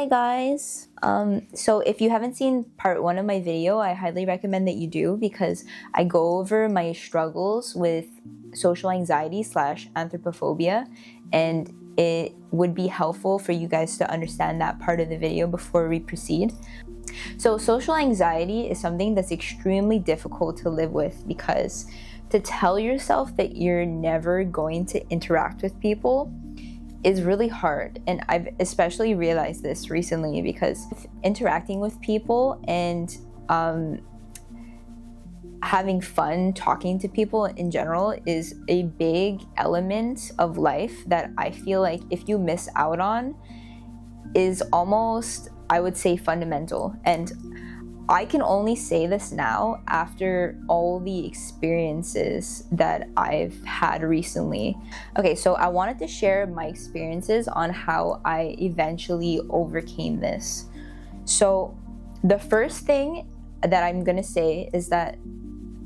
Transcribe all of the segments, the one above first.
guys. So if you haven't seen part one of my video, I highly recommend that you do, because I go over my struggles with social anxiety slash anthropophobia, and it would be helpful for you guys to understand that part of the video before we proceed. So social anxiety is something that's extremely difficult to live with, because to tell yourself that you're never going to interact with people is really hard. And I've especially realized this recently, because interacting with people and having fun talking to people in general is a big element of life that I feel like if you miss out on is almost, I would say, fundamental. And I can only say this now after all the experiences that I've had recently. Okay, so I wanted to share my experiences on how I eventually overcame this. So the first thing that I'm gonna say is that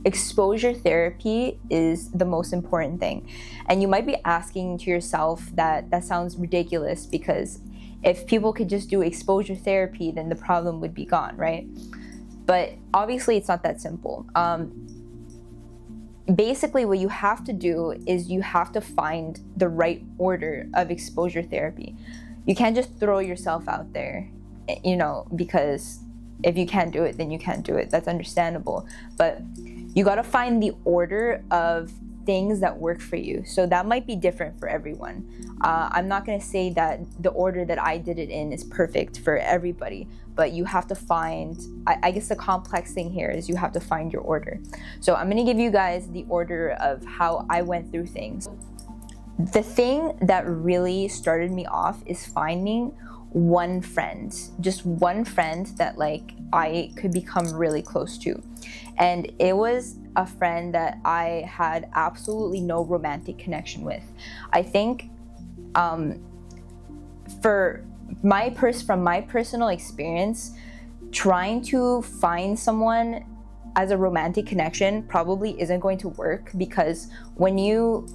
exposure therapy is the most important thing. And you might be asking to yourself that sounds ridiculous, because if people could just do exposure therapy, then the problem would be gone, right? But obviously it's not that simple. Basically what you have to do is you have to find the right order of exposure therapy. You can't just throw yourself out there, because if you can't do it, then you can't do it. That's understandable. But you got to find the order of things that work for you. So that might be different for everyone. I'm not going to say that the order that I did it in is perfect for everybody, but you have to find, I guess the complex thing here is you have to find your order. So I'm going to give you guys the order of how I went through things. The thing that really started me off is finding one friend, just one friend that I could become really close to. And it was a friend that I had absolutely no romantic connection with. I think from my personal experience, trying to find someone as a romantic connection probably isn't going to work, because when you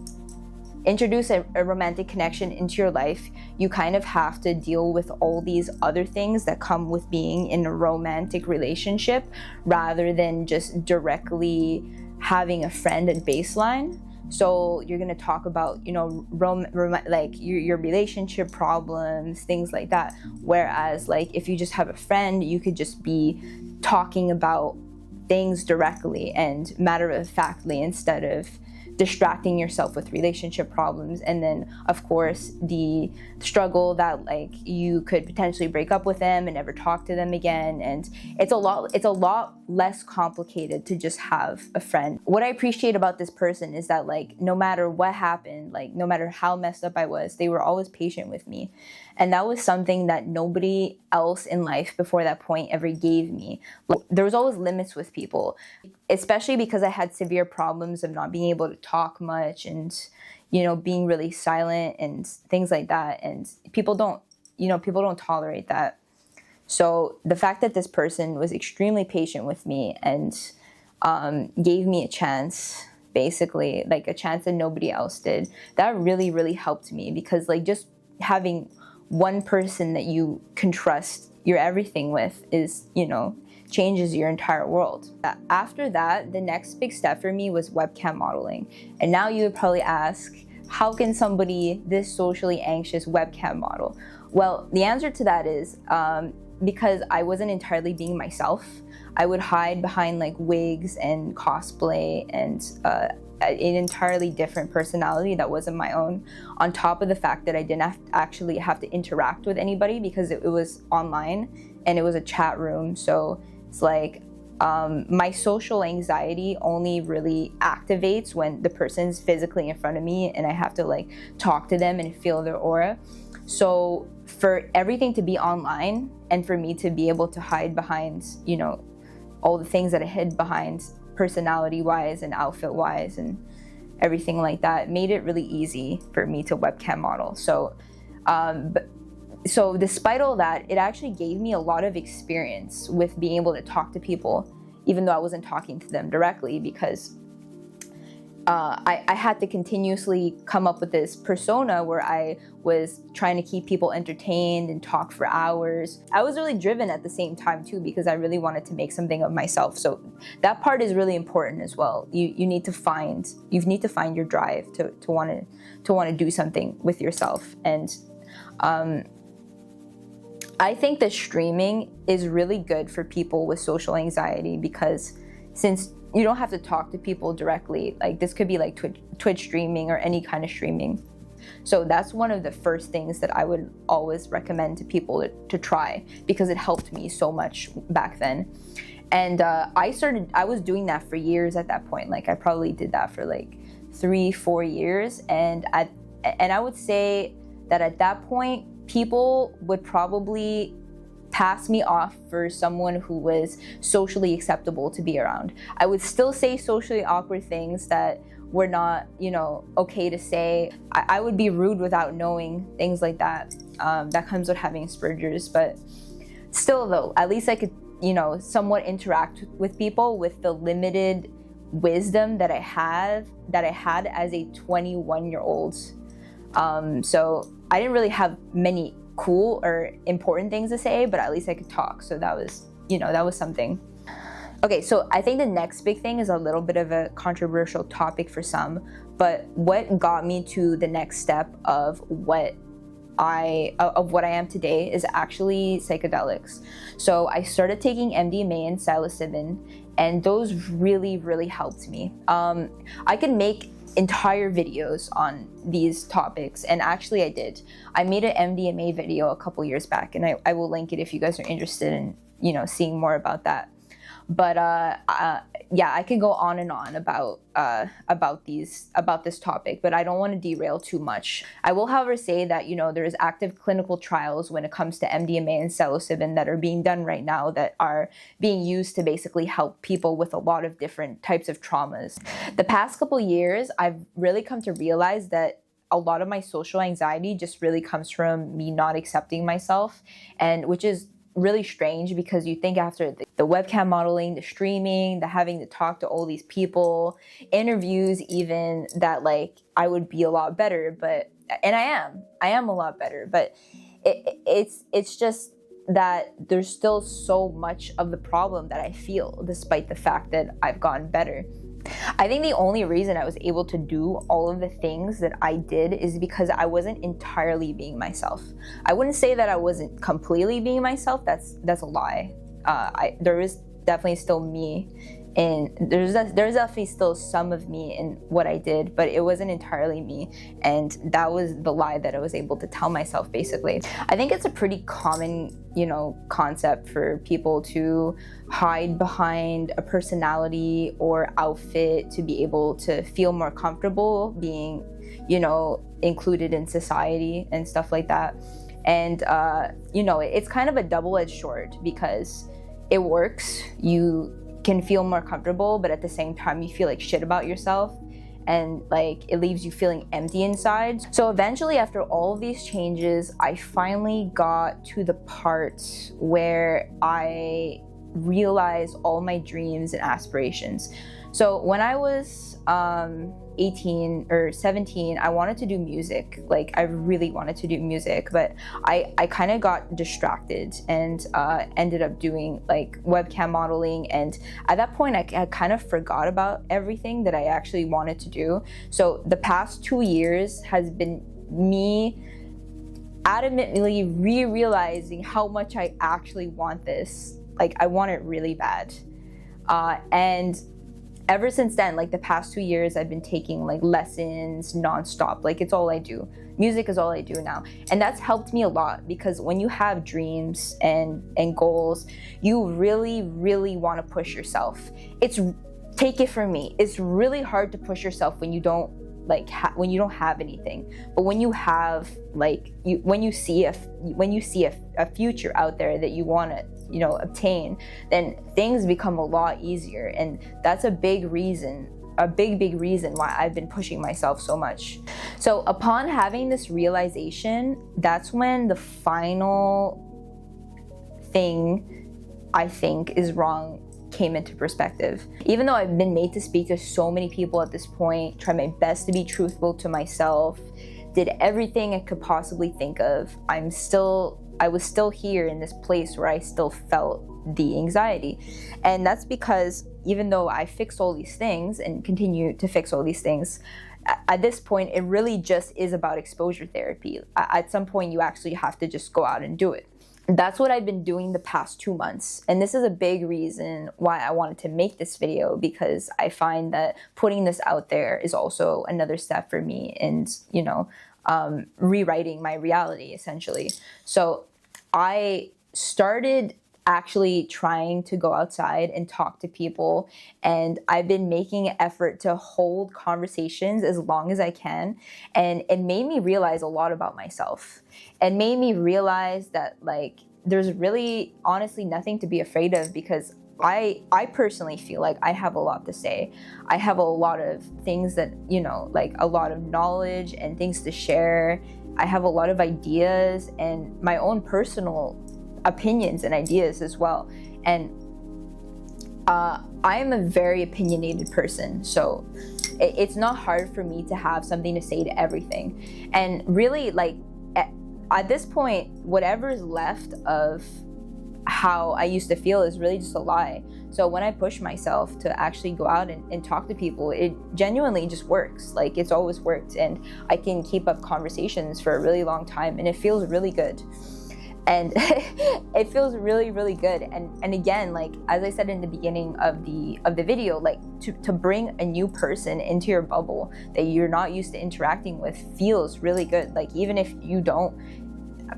introduce a romantic connection into your life, you kind of have to deal with all these other things that come with being in a romantic relationship, rather than just directly having a friend at baseline. So you're going to talk about, your relationship problems, things like that. Whereas if you just have a friend, you could just be talking about things directly and matter-of-factly, instead of distracting yourself with relationship problems. And then of course the struggle that you could potentially break up with them and never talk to them again. And it's a lot less complicated to just have a friend. What I appreciate about this person is that no matter what happened, no matter how messed up I was, they were always patient with me. And that was something that nobody else in life before that point ever gave me. There was always limits with people, especially because I had severe problems of not being able to talk much and, being really silent and things like that. And people don't tolerate that. So the fact that this person was extremely patient with me and gave me a chance, basically, a chance that nobody else did, that really, really helped me, because just having one person that you can trust your everything with is, changes your entire world. After that, the next big step for me was webcam modeling. And now you would probably ask, how can somebody this socially anxious webcam model? Well, the answer to that is because I wasn't entirely being myself. I would hide behind wigs and cosplay and an entirely different personality that wasn't my own, on top of the fact that I didn't actually have to interact with anybody, because it was online and it was a chat room. So it's my social anxiety only really activates when the person's physically in front of me and I have to talk to them and feel their aura. So for everything to be online and for me to be able to hide behind, all the things that I hid behind personality-wise and outfit-wise and everything like that, made it really easy for me to webcam model. So despite all that, it actually gave me a lot of experience with being able to talk to people, even though I wasn't talking to them directly, because I had to continuously come up with this persona where I was trying to keep people entertained and talk for hours. I was really driven at the same time too, because I really wanted to make something of myself. So that part is really important as well. You need to find your drive to want to do something with yourself. And I think that streaming is really good for people with social anxiety, because since you don't have to talk to people directly, like this could be like Twitch streaming or any kind of streaming. So that's one of the first things that I would always recommend to people to try, because it helped me so much back then. And I was doing that for years at that point. Like I probably did that for like 3-4 years. And I would say that at that point, people would probably pass me off for someone who was socially acceptable to be around. I would still say socially awkward things that were not, okay to say. I would be rude without knowing, things like that. That comes with having Asperger's, but still though, at least I could, somewhat interact with people with the limited wisdom that I had as a 21-year-old. So I didn't really have many cool or important things to say, but at least I could talk. So that was something. Okay, so I think the next big thing is a little bit of a controversial topic for some, but what got me to the next step of what I am today is actually psychedelics. So I started taking MDMA and psilocybin, and those really, really helped me. I could make entire videos on these topics, and actually I did. I made an MDMA video a couple years back, and I will link it if you guys are interested in seeing more about that. But yeah, I could go on and on about this topic, but I don't want to derail too much. I will, however, say that there's active clinical trials when it comes to MDMA and psilocybin that are being done right now, that are being used to basically help people with a lot of different types of traumas. The past couple years, I've really come to realize that a lot of my social anxiety just really comes from me not accepting myself, and which is really strange, because you think after the webcam modeling, the streaming, the having to talk to all these people, interviews even, that like I would be a lot better, and I am a lot better, but it's just that there's still so much of the problem that I feel, despite the fact that I've gotten better. I think the only reason I was able to do all of the things that I did is because I wasn't entirely being myself. I wouldn't say that I wasn't completely being myself. That's a lie. There is definitely still me, and there's definitely still some of me in what I did, but it wasn't entirely me, and that was the lie that I was able to tell myself, basically. I think it's a pretty common concept for people to hide behind a personality or outfit to be able to feel more comfortable being included in society and stuff like that. And it's kind of a double-edged sword, because it works, you can feel more comfortable, but at the same time you feel like shit about yourself, and like it leaves you feeling empty inside. So eventually, after all of these changes, I finally got to the part where I realized all my dreams and aspirations. So when I was 18 or 17, I wanted to do music. Like I really wanted to do music, but I kind of got distracted and ended up doing like webcam modeling. And at that point, I kind of forgot about everything that I actually wanted to do. So the past 2 years has been me adamantly realizing how much I actually want this. Like I want it really bad. And ever since then, like the past 2 years, I've been taking like lessons nonstop. Like it's all I do. Music is all I do now. And that's helped me a lot, because when you have dreams and goals, you really, really want to push yourself. Take it from me, it's really hard to push yourself when you don't when you don't have anything. But when you have when you see a future out there that you want to obtain, then things become a lot easier. And that's a big reason why I've been pushing myself so much. So upon having this realization, that's when the final thing I think is wrong came into perspective. Even though I've been made to speak to so many people at this point, tried my best to be truthful to myself, did everything I could possibly think of, I was still here in this place where I still felt the anxiety. And that's because even though I fixed all these things and continue to fix all these things, at this point, it really just is about exposure therapy. At some point, you actually have to just go out and do it. That's what I've been doing the past 2 months. And this is a big reason why I wanted to make this video, because I find that putting this out there is also another step for me in, rewriting my reality, essentially. So I started actually trying to go outside and talk to people, and I've been making an effort to hold conversations as long as I can, and it made me realize a lot about myself. It made me realize that like there's really honestly nothing to be afraid of, because I personally feel like I have a lot to say. I have a lot of things that, like a lot of knowledge and things to share. I have a lot of ideas and my own personal opinions and ideas as well. And I am a very opinionated person, so it's not hard for me to have something to say to everything. And really, like at this point, whatever is left of how I used to feel is really just a lie. So when I push myself to actually go out and talk to people, it genuinely just works. Like it's always worked, and I can keep up conversations for a really long time, and it feels really good. And it feels really, really good. And again, like as I said in the beginning of the video, like to bring a new person into your bubble that you're not used to interacting with feels really good. Like even if you don't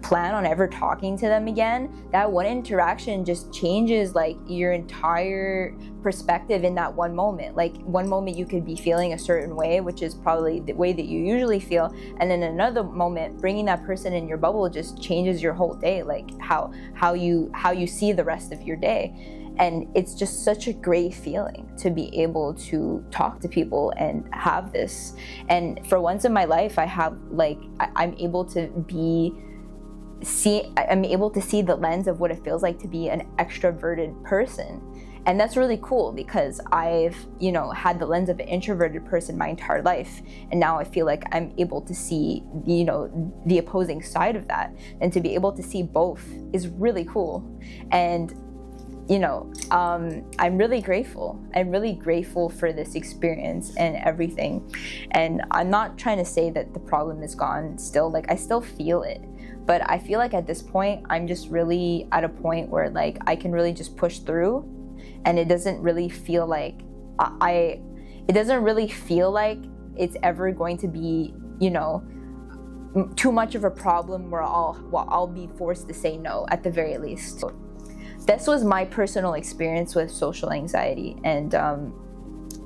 plan on ever talking to them again, that one interaction just changes like your entire perspective in that one moment. Like one moment you could be feeling a certain way, which is probably the way that you usually feel, and then another moment bringing that person in your bubble just changes your whole day, like how you see the rest of your day. And it's just such a great feeling to be able to talk to people and have this. And for once in my life, I have like I'm able to see the lens of what it feels like to be an extroverted person. And that's really cool, because I've, had the lens of an introverted person my entire life. And now I feel like I'm able to see, the opposing side of that. And to be able to see both is really cool. And, I'm really grateful. I'm really grateful for this experience and everything. And I'm not trying to say that the problem is gone still. Like I still feel it. But I feel like at this point, I'm just really at a point where like I can really just push through, and it doesn't really feel like it's ever going to be, too much of a problem where I'll be forced to say no at the very least. So this was my personal experience with social anxiety, and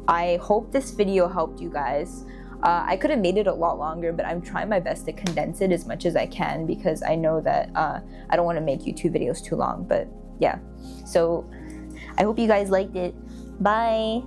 I hope this video helped you guys. I could have made it a lot longer, but I'm trying my best to condense it as much as I can, because I know that I don't want to make YouTube videos too long. But yeah, so I hope you guys liked it. Bye.